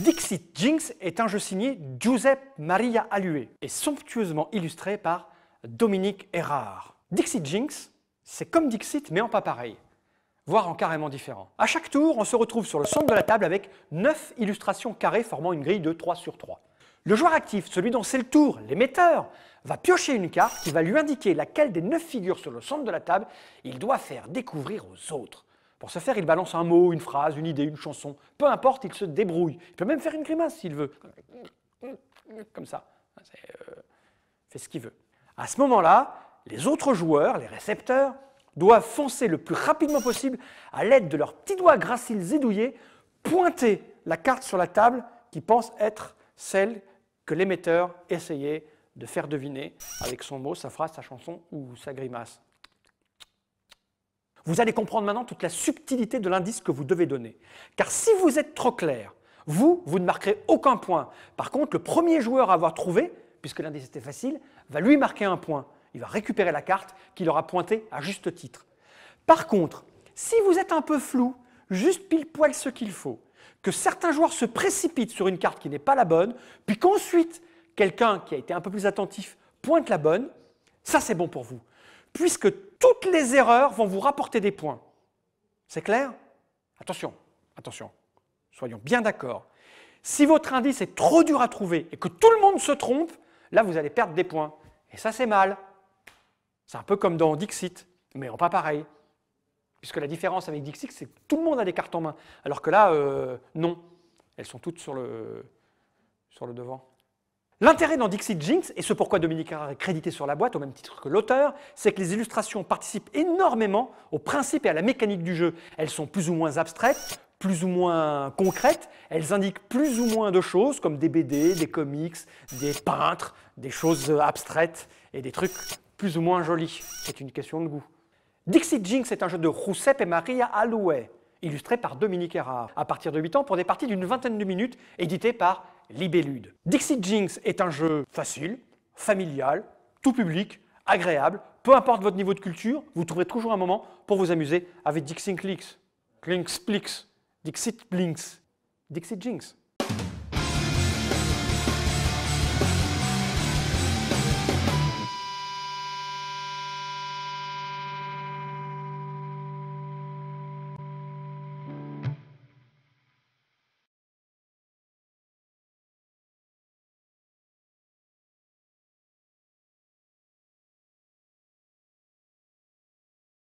Dixit Jinx est un jeu signé Giuseppe Maria Alue et somptueusement illustré par Dominique Erard. Dixit Jinx, c'est comme Dixit mais en pas pareil, voire en carrément différent. À chaque tour, on se retrouve sur le centre de la table avec 9 illustrations carrées formant une grille de 3 sur 3. Le joueur actif, celui dont c'est le tour, l'émetteur, va piocher une carte qui va lui indiquer laquelle des 9 figures sur le centre de la table il doit faire découvrir aux autres. Pour ce faire, il balance un mot, une phrase, une idée, une chanson. Peu importe, il se débrouille. Il peut même faire une grimace s'il veut. Comme ça. Fait ce qu'il veut. À ce moment-là, les autres joueurs, les récepteurs, doivent foncer le plus rapidement possible à l'aide de leurs petits doigts graciles et douillés, pointer la carte sur la table qui pense être celle que l'émetteur essayait de faire deviner avec son mot, sa phrase, sa chanson ou sa grimace. Vous allez comprendre maintenant toute la subtilité de l'indice que vous devez donner. Car si vous êtes trop clair, vous ne marquerez aucun point. Par contre, le premier joueur à avoir trouvé, puisque l'indice était facile, va lui marquer un point. Il va récupérer la carte qu'il aura pointée à juste titre. Par contre, si vous êtes un peu flou, juste pile poil ce qu'il faut, que certains joueurs se précipitent sur une carte qui n'est pas la bonne, puis qu'ensuite, quelqu'un qui a été un peu plus attentif pointe la bonne, ça c'est bon pour vous. Puisque toutes les erreurs vont vous rapporter des points. C'est clair? Attention, attention, soyons bien d'accord. Si votre indice est trop dur à trouver et que tout le monde se trompe, là vous allez perdre des points. Et ça c'est mal. C'est un peu comme dans Dixit, mais en pas pareil. Puisque la différence avec Dixit, c'est que tout le monde a des cartes en main. Alors que là, non. Elles sont toutes sur le devant. L'intérêt dans Dixit Jinx, et ce pourquoi Dominique Erard est crédité sur la boîte au même titre que l'auteur, c'est que les illustrations participent énormément au principe et à la mécanique du jeu. Elles sont plus ou moins abstraites, plus ou moins concrètes, elles indiquent plus ou moins de choses comme des BD, des comics, des peintres, des choses abstraites et des trucs plus ou moins jolis. C'est une question de goût. Dixit Jinx est un jeu de Giuseppe Maria Alue, illustré par Dominique Erard, à partir de 8 ans pour des parties d'une vingtaine de minutes, édité par Libellude. Dixit Jinx est un jeu facile, familial, tout public, agréable. Peu importe votre niveau de culture, vous trouverez toujours un moment pour vous amuser avec Dixit Clinks, Clinks Plix, Dixit Blinks, Dixit Jinx.